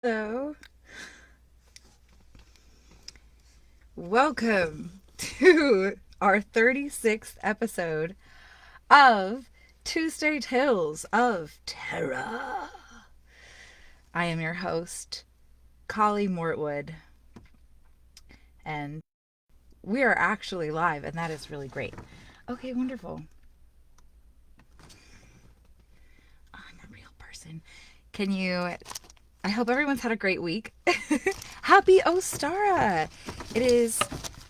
Hello, welcome to our 36th episode of Tuesday Tales of Terror. I am your host, Collie Mortwood, and we are actually live, and that is really great. Okay, wonderful. I'm a real person. Can you? I hope everyone's had a great week. Happy Ostara! It is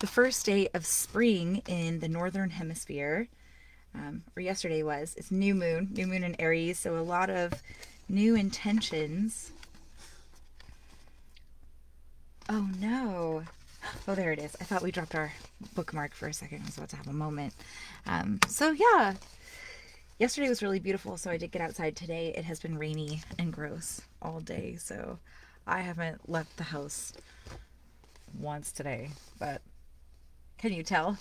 the first day of spring in the northern hemisphere, or yesterday was. It's new moon in Aries, so a lot of new intentions. Oh no! Oh, there it is. I thought we dropped our bookmark for a second. I was about to have a moment. So yeah, yesterday was really beautiful, so I did get outside today. It has been rainy and gross all day, so I haven't left the house once today, but can you tell?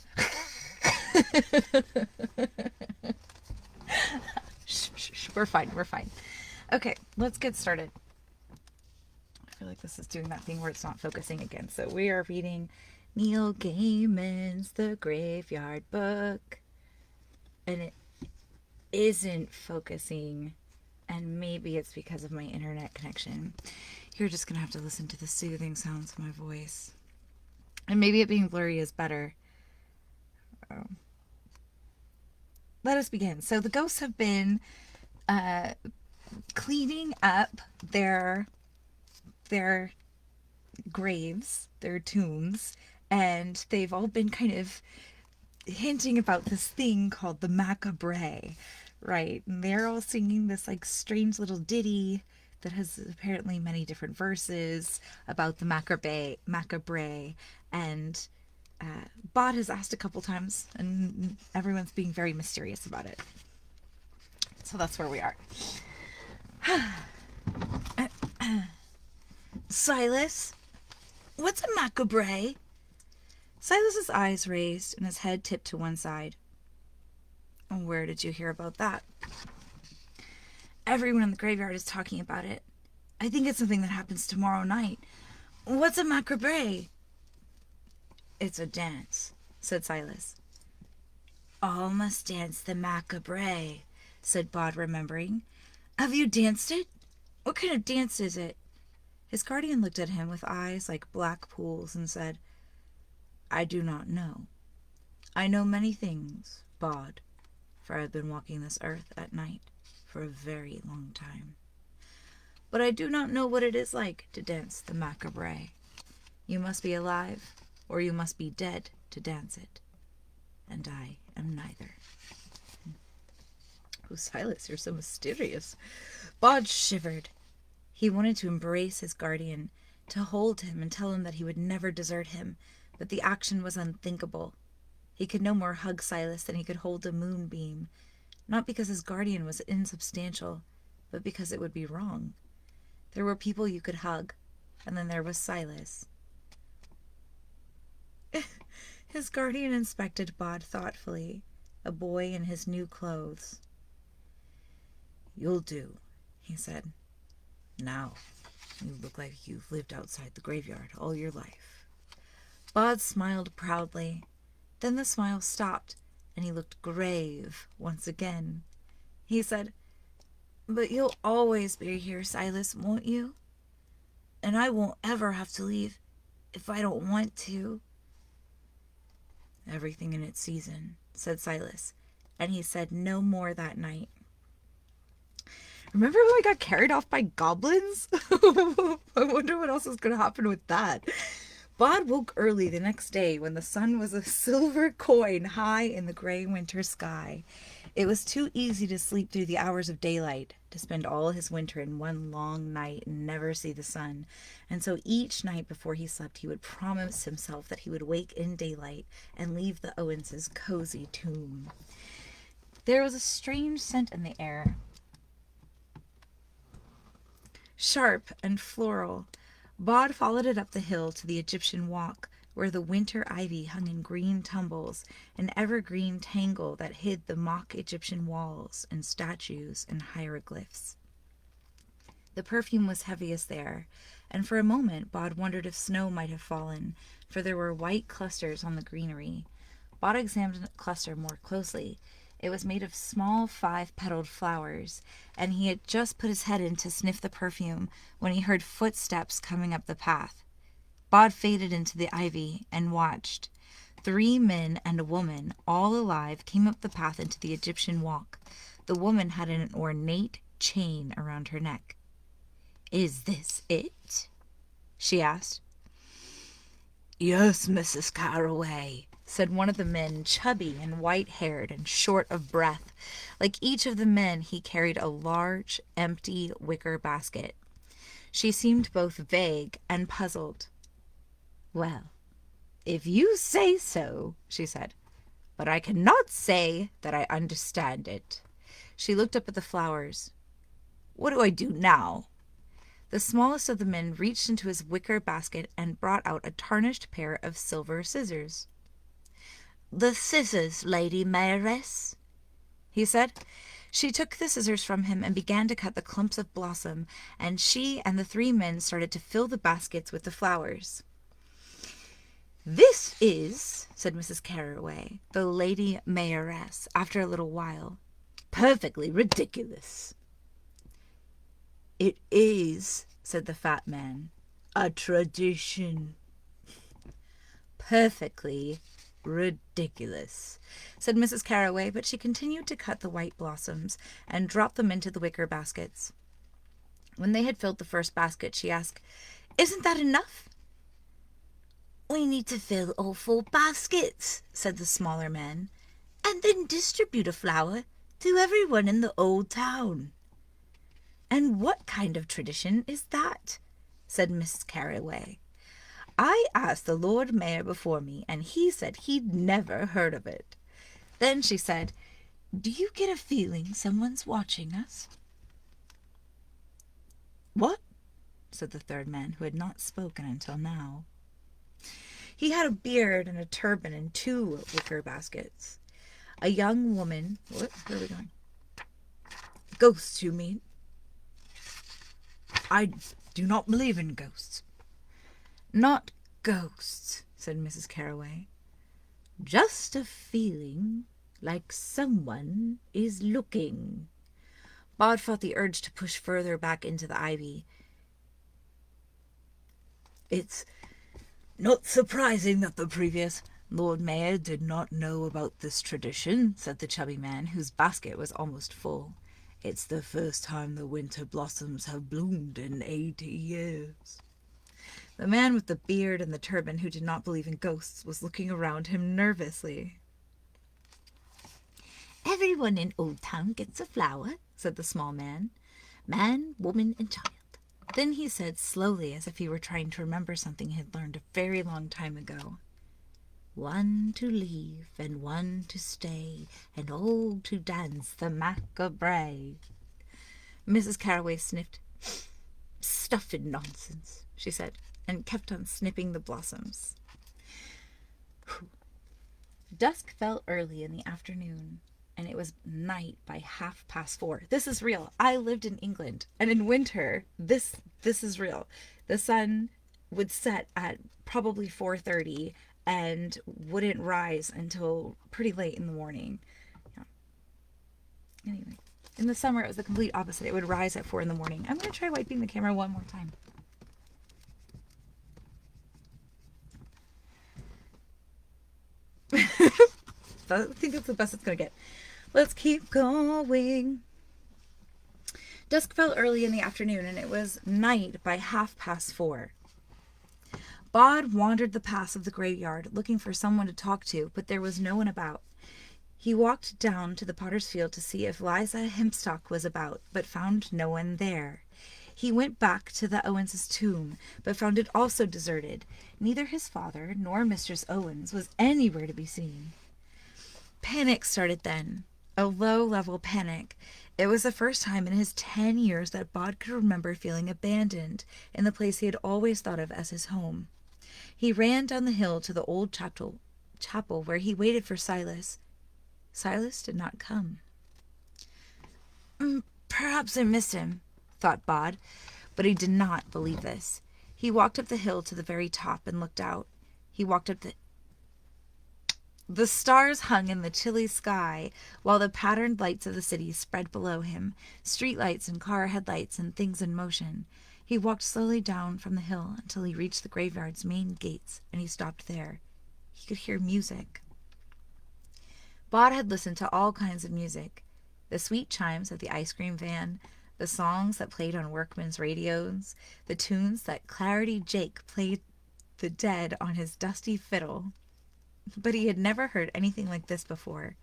Shh, shh, shh. We're fine. We're fine. Okay, let's get started. I feel like this is doing that thing where it's not focusing again. So we are reading Neil Gaiman's The Graveyard Book, and it isn't focusing, and maybe it's because of my internet connection. You're just gonna have to listen to the soothing sounds of my voice, and maybe it being blurry is better. Um, Let us begin. So the ghosts have been uh, cleaning up their graves, their tombs, and they've all been kind of hinting about this thing called the macabre, right? And they're all singing this like strange little ditty that has apparently many different verses about the macabre, and Bod has asked a couple times, and everyone's being very mysterious about it. So that's where we are. Silas, what's a macabre? Silas's eyes raised and his head tipped to one side. Where did you hear about that? Everyone in the graveyard is talking about it. I think it's something that happens tomorrow night. What's a macabre? It's a dance, said Silas. All must dance the macabre, said Bod, remembering. Have you danced it? What kind of dance is it? His guardian looked at him with eyes like black pools and said, I do not know. I know many things, Bod, for I have been walking this earth at night for a very long time. But I do not know what it is like to dance the macabre. You must be alive, or you must be dead to dance it. And I am neither. Oh, Silas, you're so mysterious. Bod shivered. He wanted to embrace his guardian, to hold him and tell him that he would never desert him, but the action was unthinkable. He could no more hug Silas than he could hold a moonbeam, not because his guardian was insubstantial, but because it would be wrong. There were people you could hug, and then there was Silas. His guardian inspected Bod thoughtfully, a boy in his new clothes. You'll do, he said. Now, you look like you've lived outside the graveyard all your life. Bod smiled proudly. Then the smile stopped, and he looked grave once again. He said, But you'll always be here, Silas, won't you? And I won't ever have to leave if I don't want to. Everything in its season, said Silas, and he said no more that night. Remember when we got carried off by goblins? I wonder what else is going to happen with that. Bod woke early the next day when the sun was a silver coin high in the gray winter sky. It was too easy to sleep through the hours of daylight, to spend all his winter in one long night and never see the sun. And so each night before he slept, he would promise himself that he would wake in daylight and leave the Owens' cozy tomb. There was a strange scent in the air, sharp and floral. Bod followed it up the hill to the Egyptian walk, where the winter ivy hung in green tumbles, an evergreen tangle that hid the mock Egyptian walls and statues and hieroglyphs. The perfume was heaviest there, and for a moment Bod wondered if snow might have fallen, for there were white clusters on the greenery. Bod examined the cluster more closely. It was made of small 5-petaled flowers, and he had just put his head in to sniff the perfume when he heard footsteps coming up the path. Bod faded into the ivy and watched. 3 men and a woman, all alive, came up the path into the Egyptian walk. The woman had an ornate chain around her neck. "Is this it?" she asked. "Yes, Mrs. Carraway," said one of the men, chubby and white-haired and short of breath. Like each of the men, he carried a large, empty wicker basket. She seemed both vague and puzzled. "Well, if you say so," she said, "but I cannot say that I understand it." She looked up at the flowers. "What do I do now?" The smallest of the men reached into his wicker basket and brought out a tarnished pair of silver scissors. "The scissors, Lady Mayoress," he said. She took the scissors from him and began to cut the clumps of blossom, and she and the 3 men started to fill the baskets with the flowers. "This is," said Mrs. Carraway, the Lady Mayoress, after a little while, "perfectly ridiculous." "It is," said the fat man, "a tradition." "Perfectly ridiculous," said Mrs. Carraway, but she continued to cut the white blossoms and drop them into the wicker baskets. When they had filled the first basket, she asked, "Isn't that enough?" "We need to fill all 4 baskets," said the smaller man, "and then distribute a flower to everyone in the old town." "And what kind of tradition is that?" said Mrs. Carraway. "I asked the Lord Mayor before me, and he said he'd never heard of it." Then she said, "Do you get a feeling someone's watching us?" "What?" said the 3rd man, who had not spoken until now. He had a beard and a turban and 2 wicker baskets. A young woman... Where are we going? "Ghosts, you mean?" "I do not believe in ghosts." "Not ghosts," said Mrs. Carraway. "Just a feeling like someone is looking." Bod felt the urge to push further back into the ivy. "It's not surprising that the previous Lord Mayor did not know about this tradition," said the chubby man, whose basket was almost full. "It's the first time the winter blossoms have bloomed in 80 years. The man with the beard and the turban, who did not believe in ghosts, was looking around him nervously. "Everyone in Old Town gets a flower," said the small man. "Man, woman, and child." Then he said slowly, as if he were trying to remember something he had learned a very long time ago, "One to leave and one to stay, and all to dance the macabre." Mrs. Carraway sniffed. "Stuff and nonsense," she said, and kept on snipping the blossoms. Dusk fell early in the afternoon, and it was night by 4:30. This is real. I lived in England, and in winter, this is real. The sun would set at probably 4:30 and wouldn't rise until pretty late in the morning. Yeah. Anyway, in the summer, it was the complete opposite. It would rise at 4 in the morning. I'm going to try wiping the camera one more time. I think that's the best it's going to get. Let's keep going. Dusk fell early in the afternoon, and it was night by 4:30. Bod wandered the paths of the graveyard, looking for someone to talk to, but there was no one about. He walked down to the potter's field to see if Liza Hempstock was about, but found no one there. He went back to the Owens' tomb, but found it also deserted. Neither his father nor Mistress Owens was anywhere to be seen. Panic started then, a low-level panic. It was the first time in his 10 years that Bod could remember feeling abandoned in the place he had always thought of as his home. He ran down the hill to the old chapel where he waited for Silas. Silas did not come. Perhaps I missed him, thought Bod, but he did not believe this. He walked up the hill to the very top and looked out. He walked up The stars hung in the chilly sky, while the patterned lights of the city spread below him, street lights and car headlights and things in motion. He walked slowly down from the hill until he reached the graveyard's main gates, and he stopped there. He could hear music. Bod had listened to all kinds of music. The sweet chimes of the ice cream van, the songs that played on workmen's radios, the tunes that Clarity Jake played the dead on his dusty fiddle. But he had never heard anything like this before.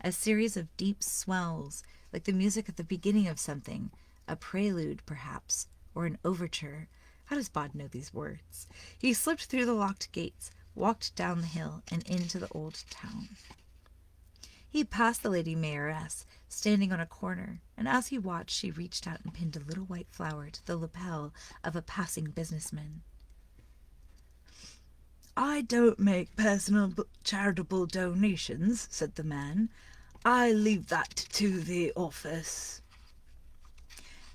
A series of deep swells, like the music at the beginning of something, a prelude, perhaps, or an overture. How does Bod know these words? He slipped through the locked gates, walked down the hill, and into the old town. He passed the Lady Mayoress, standing on a corner, and as he watched, she reached out and pinned a little white flower to the lapel of a passing businessman. "I don't make personal charitable donations," said the man. "I leave that to the office."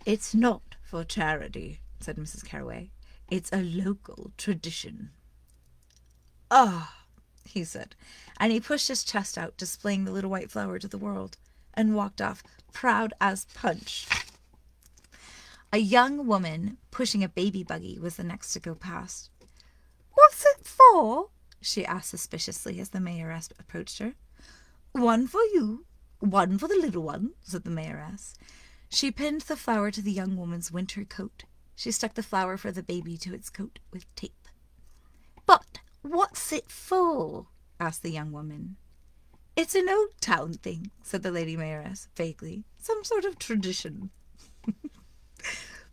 "It's not for charity," said Mrs. Carraway. "It's a local tradition." "Ah," he said, and he pushed his chest out, displaying the little white flower to the world, and walked off, proud as Punch. A young woman pushing a baby buggy was the next to go past. "What's it for?" she asked suspiciously as the mayoress approached her. "One for you, one for the little one," said the mayoress. She pinned the flower to the young woman's winter coat. She stuck the flower for the baby to its coat with tape. "But what's it for?" asked the young woman. "It's an old town thing," said the lady mayoress vaguely. "Some sort of tradition."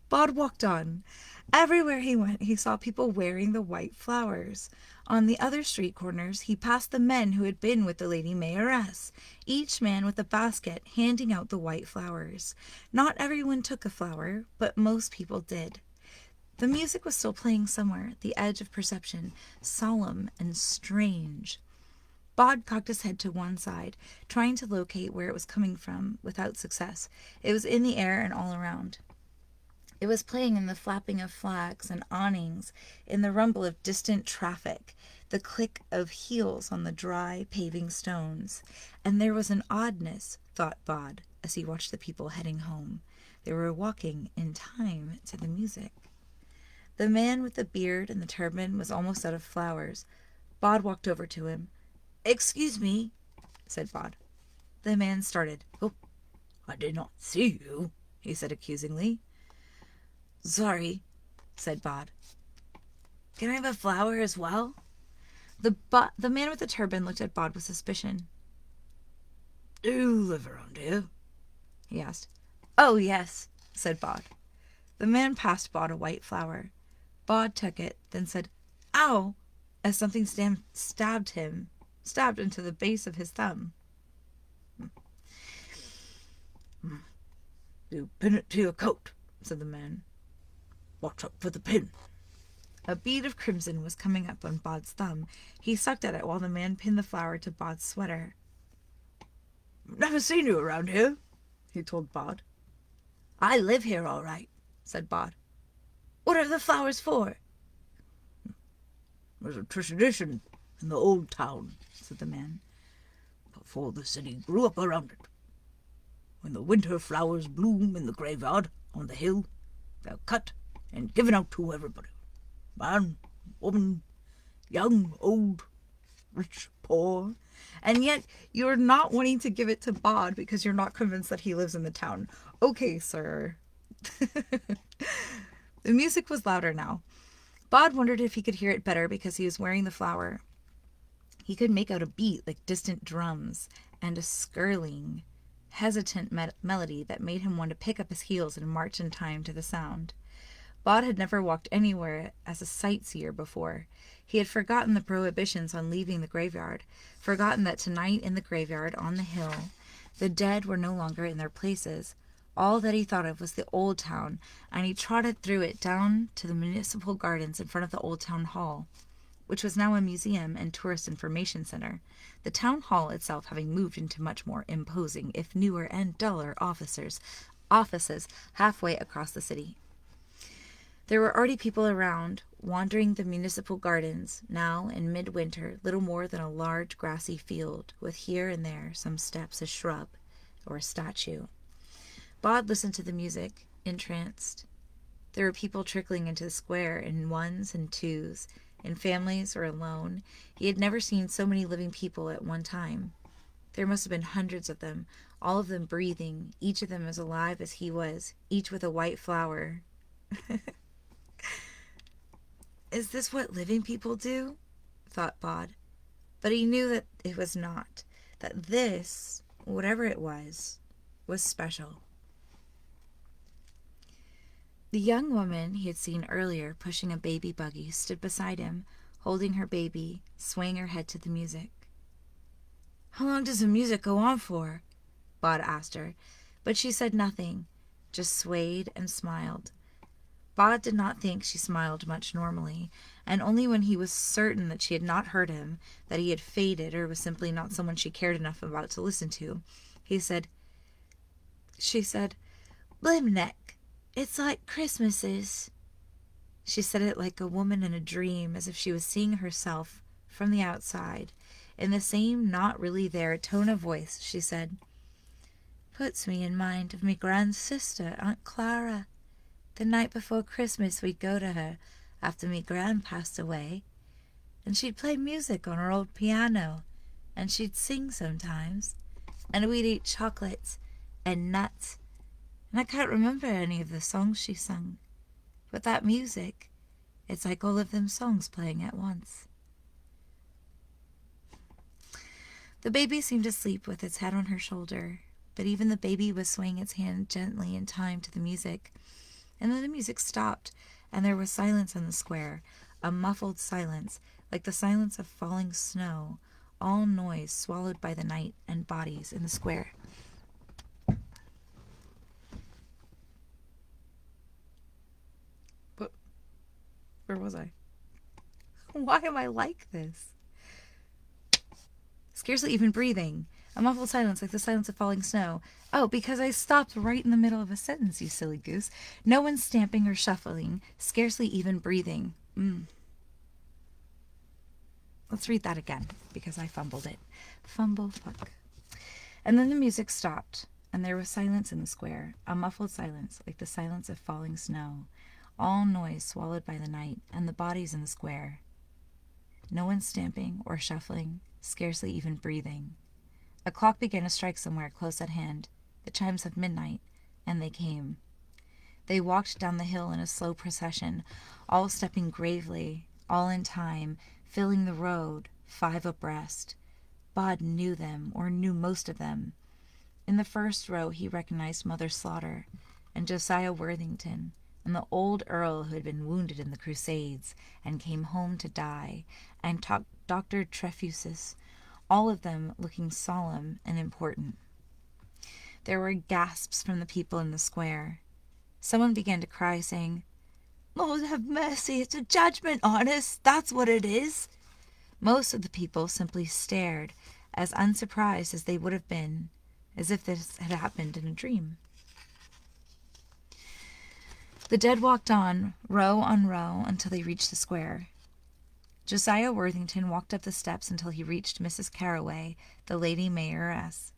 Bod walked on. Everywhere he went, he saw people wearing the white flowers. On the other street corners, he passed the men who had been with the lady mayoress, each man with a basket, handing out the white flowers. Not everyone took a flower, but most people did. The music was still playing somewhere at the edge of perception, solemn and strange. Bod cocked his head to one side, trying to locate where it was coming from, without success. It was in the air and all around. It was playing in the flapping of flags and awnings, in the rumble of distant traffic, the click of heels on the dry paving stones. And there was an oddness, thought Bod, as he watched the people heading home. They were walking in time to the music. The man with the beard and the turban was almost out of flowers. Bod walked over to him. "Excuse me," said Bod. The man started. "Oh, I did not see you," he said accusingly. "Sorry," said Bod. "Can I have a flower as well?" The man with the turban looked at Bod with suspicion. "Do you live around here?" he asked. "Oh, yes," said Bod. The man passed Bod a white flower. Bod took it, then said, "Ow!" as something stabbed into the base of his thumb. "You pin it to your coat," said the man. "Watch out for the pin." A bead of crimson was coming up on Bod's thumb. He sucked at it while the man pinned the flower to Bod's sweater. "Never seen you around here," he told Bod. "I live here all right," said Bod. "What are the flowers for?" "There's a tradition in the old town," said the man, "before the city grew up around it. When the winter flowers bloom in the graveyard on the hill, they're cut and given out to everybody. Man, woman, young, old, rich, poor. And yet you're not wanting to give it to Bod because you're not convinced that he lives in the town. Okay, sir." The music was louder now. Bod wondered if he could hear it better because he was wearing the flower. He could make out a beat like distant drums and a skirling, hesitant melody that made him want to pick up his heels and march in time to the sound. Bod had never walked anywhere as a sightseer before. He had forgotten the prohibitions on leaving the graveyard, forgotten that tonight in the graveyard on the hill, the dead were no longer in their places. All that he thought of was the old town, and he trotted through it down to the municipal gardens in front of the old town hall, which was now a museum and tourist information center, the town hall itself having moved into much more imposing, if newer and duller, offices halfway across the city. There were already people around, wandering the municipal gardens, now in midwinter little more than a large grassy field, with here and there some steps, a shrub, or a statue. Bod listened to the music, entranced. There were people trickling into the square in ones and twos, in families or alone. He had never seen so many living people at one time. There must have been hundreds of them, all of them breathing, each of them as alive as he was, each with a white flower. Is this what living people do? Thought Bod. But he knew that it was not, that this, whatever it was special. The young woman he had seen earlier pushing a baby buggy stood beside him, holding her baby, swaying her head to the music. How long does the music go on for? Bod asked her, but she said nothing, just swayed and smiled. Bod did not think she smiled much normally, and only when he was certain that she had not heard him, that he had faded or was simply not someone she cared enough about to listen to, she said, Blimneck, it's like Christmases. She said it like a woman in a dream, as if she was seeing herself from the outside. In the same not really there tone of voice, she said, Puts me in mind of me grand sister, Aunt Clara. The night before Christmas we'd go to her, after me gran passed away, and she'd play music on her old piano, and she'd sing sometimes, and we'd eat chocolates and nuts, and I can't remember any of the songs she sung, but that music, it's like all of them songs playing at once. The baby seemed asleep with its head on her shoulder, but even the baby was swaying its hand gently in time to the music. And then the music stopped, and there was silence in the square, a muffled silence, like the silence of falling snow, all noise swallowed by the night and bodies in the square. But where was I? Why am I like this? Scarcely even breathing. A muffled silence, like the silence of falling snow. Oh, because I stopped right in the middle of a sentence, you silly goose. No one stamping or shuffling, scarcely even breathing. Let's read that again, because I fumbled it. Fumble fuck. And then the music stopped, and there was silence in the square, a muffled silence, like the silence of falling snow, all noise swallowed by the night, and the bodies in the square. No one stamping or shuffling, scarcely even breathing. A clock began to strike somewhere close at hand, the chimes of midnight, and they came. They walked down the hill in a slow procession, all stepping gravely, all in time, filling the road, 5 abreast. Bod knew them, or knew most of them. In the first row he recognized Mother Slaughter, and Josiah Worthington, and the old earl who had been wounded in the Crusades, and came home to die, and Dr. Trefusis, all of them looking solemn and important. There were gasps from the people in the square. Someone began to cry, saying, Lord have mercy, it's a judgment on us, that's what it is. Most of the people simply stared, as unsurprised as they would have been, as if this had happened in a dream. The dead walked on row, until they reached the square. Josiah Worthington walked up the steps until he reached Mrs. Carroway, the lady mayoress.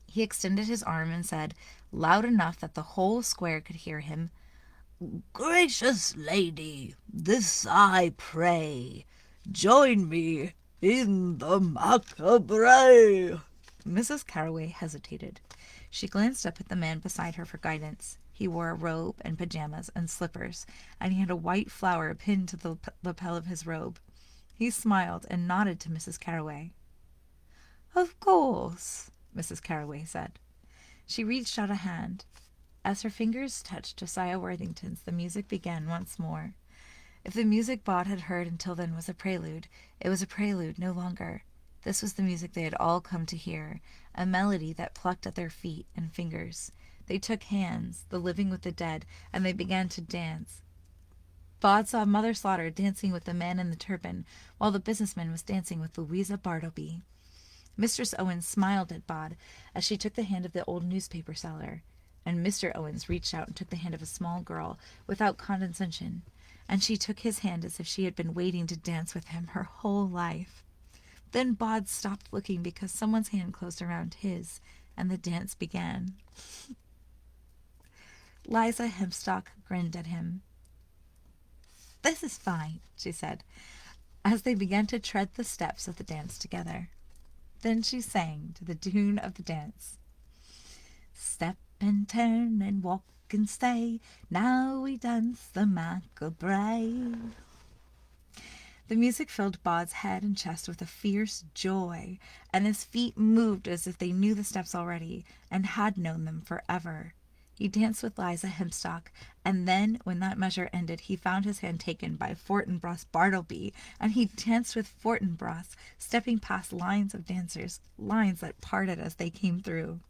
He extended his arm and said, loud enough that the whole square could hear him, Gracious lady, this I pray, join me in the macabre. Mrs. Carroway hesitated. She glanced up at the man beside her for guidance. He wore a robe and pajamas and slippers, and he had a white flower pinned to the lapel of his robe. He smiled and nodded to Mrs. Carroway. Of course, Mrs. Carroway said. She reached out a hand. As her fingers touched Josiah Worthington's, the music began once more. If the music Bod had heard until then was a prelude, it was a prelude no longer. This was the music they had all come to hear, a melody that plucked at their feet and fingers. They took hands, the living with the dead, and they began to dance. Bod saw Mother Slaughter dancing with the man in the turban, while the businessman was dancing with Louisa Bartleby. Mistress Owens smiled at Bod as she took the hand of the old newspaper seller, and Mr. Owens reached out and took the hand of a small girl without condescension, and she took his hand as if she had been waiting to dance with him her whole life. Then Bod stopped looking because someone's hand closed around his, and the dance began. Liza Hempstock grinned at him. "This is fine," she said, as they began to tread the steps of the dance together. Then she sang to the tune of the dance. "Step and turn and walk and stay, now we dance the macabre." The music filled Bod's head and chest with a fierce joy, and his feet moved as if they knew the steps already and had known them forever. He danced with Liza Hempstock, and then, when that measure ended, he found his hand taken by Fortinbras Bartleby, and he danced with Fortinbras, stepping past lines of dancers, lines that parted as they came through.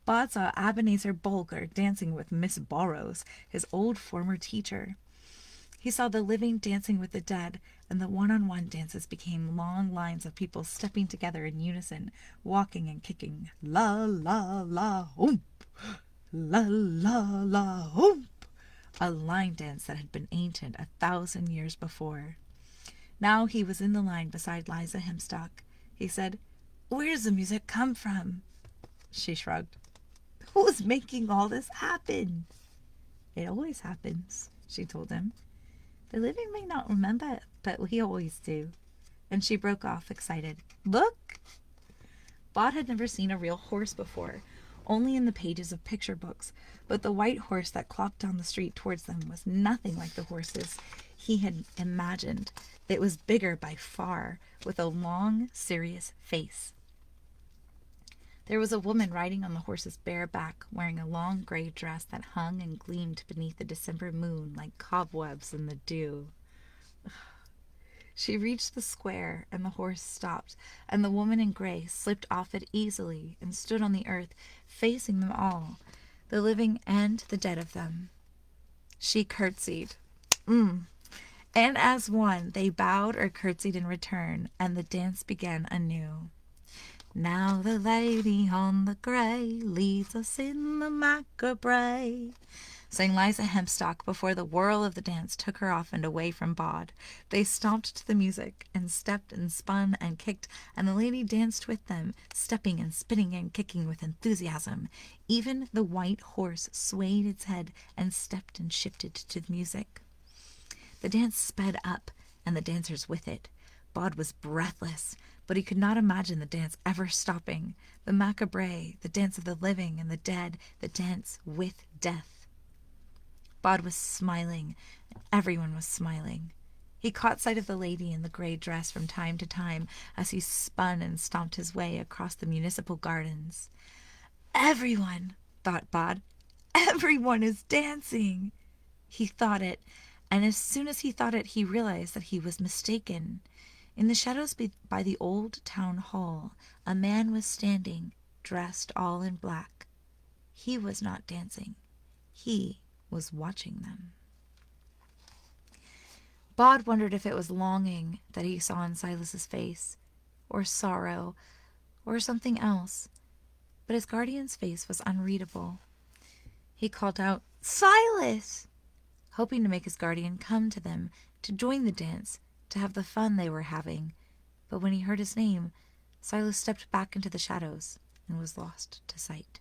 Bod saw Ebenezer Bulger dancing with Miss Burrows, his old former teacher. He saw the living dancing with the dead, and the one-on-one dances became long lines of people stepping together in unison, walking and kicking. La, la, la, oomp! La, la, la, oomp! A line dance that had been ancient 1,000 years before. Now he was in the line beside Liza Hempstock. He said, "Where does the music come from?" She shrugged. "Who's making all this happen?" "It always happens," she told him. "The living may not remember, but we always do." And she broke off, excited. "Look!" Bod had never seen a real horse before, only in the pages of picture books, but the white horse that clopped down the street towards them was nothing like the horses he had imagined. It was bigger by far, with a long, serious face. There was a woman riding on the horse's bare back, wearing a long gray dress that hung and gleamed beneath the December moon like cobwebs in the dew. She reached the square, and the horse stopped, and the woman in gray slipped off it easily and stood on the earth, facing them all, the living and the dead of them. She curtsied. And as one, they bowed or curtsied in return, and the dance began anew. "Now the lady on the gray leads us in the macabre," sang Liza Hempstock before the whirl of the dance took her off and away from Bod. They stomped to the music, and stepped and spun and kicked, and the lady danced with them, stepping and spinning and kicking with enthusiasm. Even the white horse swayed its head and stepped and shifted to the music. The dance sped up, and the dancers with it. Bod was breathless, but he could not imagine the dance ever stopping. The macabre, the dance of the living and the dead, the dance with death. Bod was smiling, and everyone was smiling. He caught sight of the lady in the gray dress from time to time as he spun and stomped his way across the municipal gardens. "Everyone," thought Bod, "everyone is dancing." He thought it, and as soon as he thought it, he realized that he was mistaken. In the shadows by the old town hall, a man was standing, dressed all in black. He was not dancing. He was watching them. Bod wondered if it was longing that he saw in Silas's face, or sorrow, or something else, but his guardian's face was unreadable. He called out, "Silas!" hoping to make his guardian come to them, to join the dance, to have the fun they were having. But when he heard his name, Silas stepped back into the shadows and was lost to sight.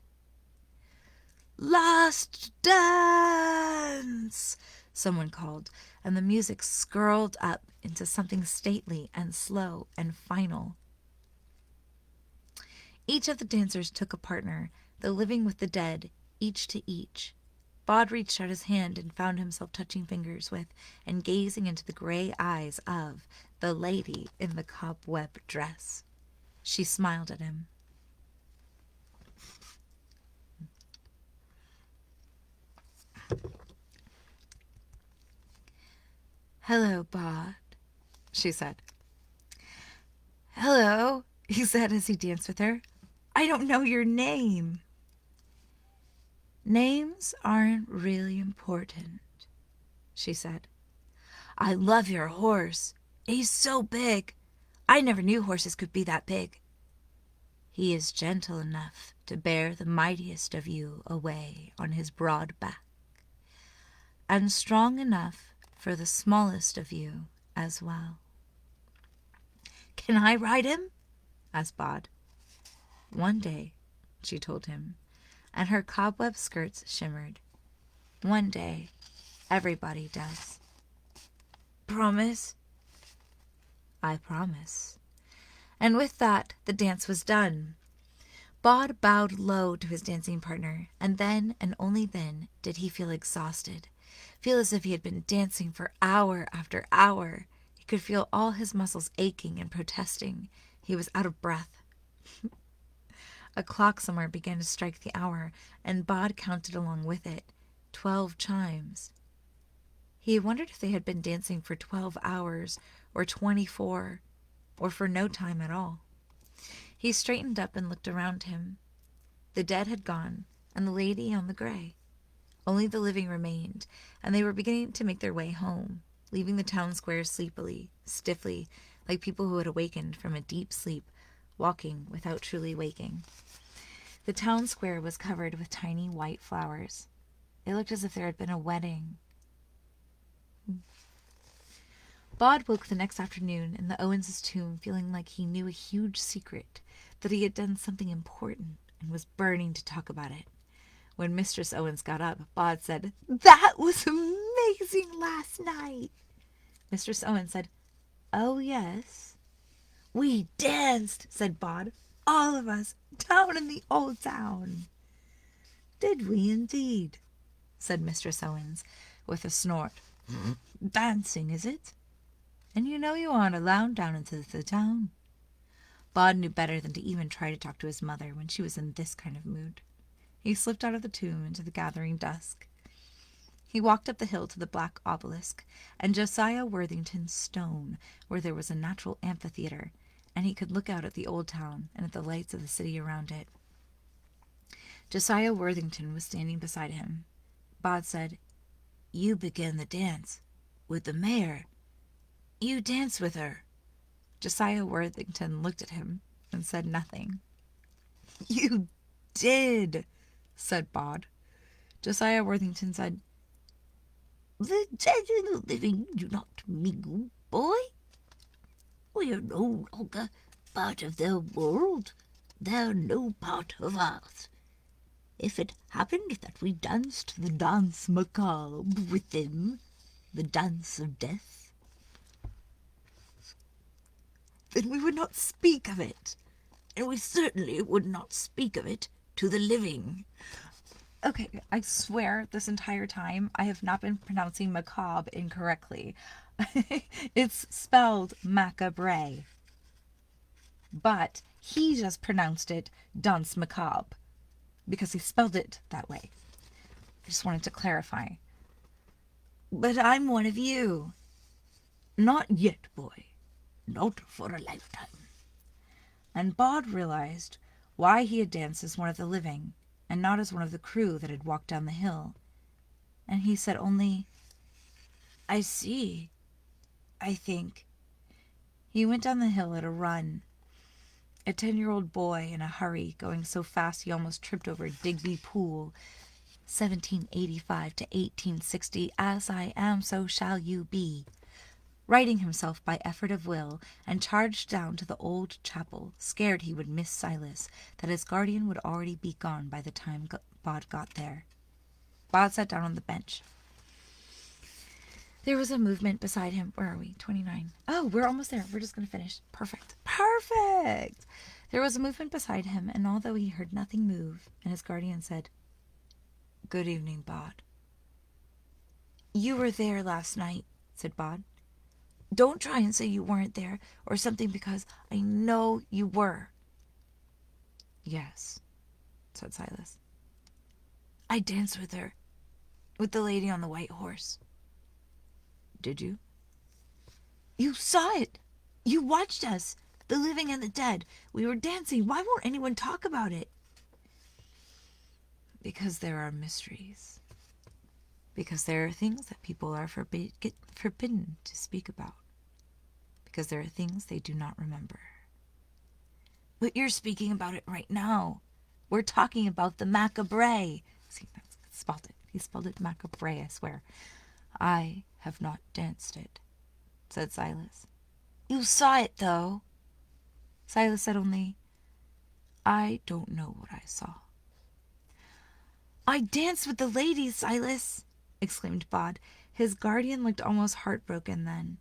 "Last dance!" someone called, and the music skirled up into something stately and slow and final. Each of the dancers took a partner, the living with the dead, each to each. Bod reached out his hand and found himself touching fingers with and gazing into the gray eyes of the lady in the cobweb dress. She smiled at him. "Hello, Bod," she said. "Hello," he said as he danced with her. "I don't know your name." "Names aren't really important," she said. "I love your horse. He's so big. I never knew horses could be that big." "He is gentle enough to bear the mightiest of you away on his broad back, and strong enough for the smallest of you as well." "Can I ride him?" asked Bod. "One day," she told him, and her cobweb skirts shimmered. "One day, everybody does." "Promise?" "I promise." And with that, the dance was done. Bod bowed low to his dancing partner, and then, and only then, did he feel exhausted, feel as if he had been dancing for hour after hour. He could feel all his muscles aching and protesting. He was out of breath. A clock somewhere began to strike the hour, and Bod counted along with it. 12 chimes. He wondered if they had been dancing for 12 hours, or 24, or for no time at all. He straightened up and looked around him. The dead had gone, and the lady on the gray. Only the living remained, and they were beginning to make their way home, leaving the town square sleepily, stiffly, like people who had awakened from a deep sleep, walking without truly waking. The town square was covered with tiny white flowers. It looked as if there had been a wedding. Bod woke the next afternoon in the Owens' tomb feeling like he knew a huge secret, that he had done something important and was burning to talk about it. When Mistress Owens got up, Bod said, "That was amazing last night." Mistress Owens said, "Oh, yes." "We danced," said Bod, "all of us, down in the old town." "Did we indeed?" said Mistress Owens, with a snort. "Dancing, is it? And you know you aren't allowed down into the town." Bod knew better than to even try to talk to his mother when she was in this kind of mood. He slipped out of the tomb into the gathering dusk. He walked up the hill to the black obelisk, and Josiah Worthington's stone, where there was a natural amphitheater, and he could look out at the old town and at the lights of the city around it. Josiah Worthington was standing beside him. Bod said, "You began the dance with the mayor. You danced with her." Josiah Worthington looked at him and said nothing. "You did," said Bod. Josiah Worthington said, "The dead and the living do not mingle, boy. We are no longer part of their world. They are no part of ours. If it happened that we danced the dance macabre with them, the dance of death, then we would not speak of it, and we certainly would not speak of it to the living." Okay, I swear this entire time I have not been pronouncing macabre incorrectly. It's spelled macabre. But he just pronounced it danse macabre because he spelled it that way. I just wanted to clarify. "But I'm one of you." "Not yet, boy. Not for a lifetime." And Bod realized why he had danced as one of the living, and not as one of the crew that had walked down the hill. And he said only, "I see, I think." He went down the hill at a run, a 10-year-old boy in a hurry, going so fast he almost tripped over Digby Pool. 1785 to 1860, as I am, so shall you be. Righting himself by effort of will, and charged down to the old chapel, scared he would miss Silas, that his guardian would already be gone by the time Bod got there. Bod sat down on the bench. There was a movement beside him. Where are we? 29. Oh, we're almost there. We're just going to finish. Perfect. Perfect! There was a movement beside him, and although he heard nothing move, and his guardian said, "Good evening, Bod." "You were there last night," said Bod. "Don't try and say you weren't there or something, because I know you were." "Yes," said Silas. "I danced with her, with the lady on the white horse." "Did you?" "You saw it. You watched us, the living and the dead. We were dancing. Why won't anyone talk about it?" "Because there are mysteries. Because there are things that people are forbidden to speak about. Because there are things they do not remember." "But you're speaking about it right now. We're talking about the macabre." See, that's spelled it. He spelled it macabre, I swear. "I have not danced it, said Silas. You saw it, though. Silas said only, I don't know what I saw. I danced with the ladies, Silas, exclaimed Bod. His guardian looked almost heartbroken then,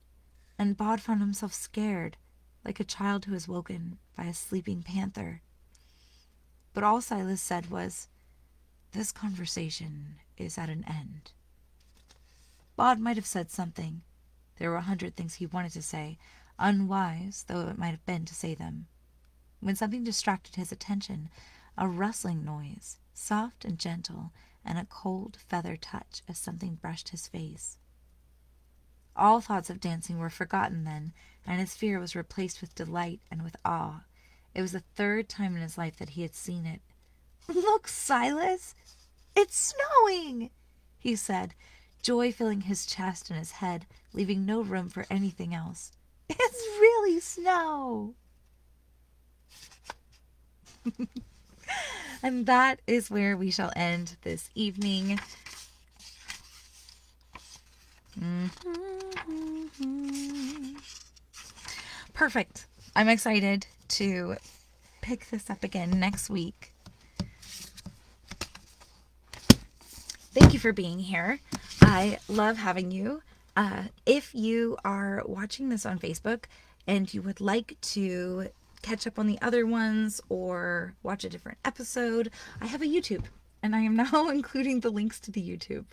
and Bod found himself scared, like a child who is woken by a sleeping panther. But all Silas said was, this conversation is at an end. Bod might have said something. There were 100 things he wanted to say, unwise though it might have been to say them, when something distracted his attention, a rustling noise, soft and gentle, and a cold feather touch as something brushed his face. All thoughts of dancing were forgotten then, and his fear was replaced with delight and with awe. It was the 3rd time in his life that he had seen it. Look, Silas! It's snowing! He said, joy filling his chest and his head, leaving no room for anything else. It's really snow! And that is where we shall end this evening. Perfect. I'm excited to pick this up again next week. Thank you for being here. I love having you. If you are watching this on Facebook and you would like to catch up on the other ones or watch a different episode, I have a YouTube, and I am now including the links to the YouTube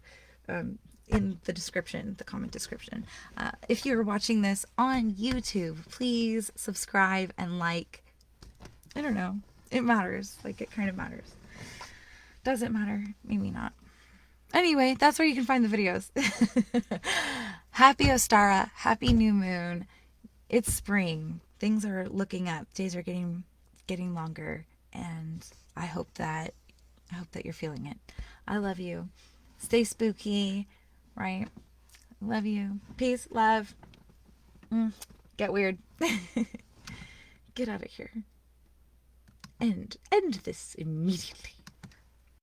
in the description, the comment description. If you're watching this on YouTube, please subscribe and like. I don't know. It matters. Like, it kind of matters. Does it matter? Maybe not. Anyway, that's where you can find the videos. Happy Ostara. Happy new moon. It's spring. Things are looking up. Days are getting longer, and I hope that you're feeling it. I love you. Stay spooky, right? Love you. Peace, love. Get weird. Get out of here. End this immediately.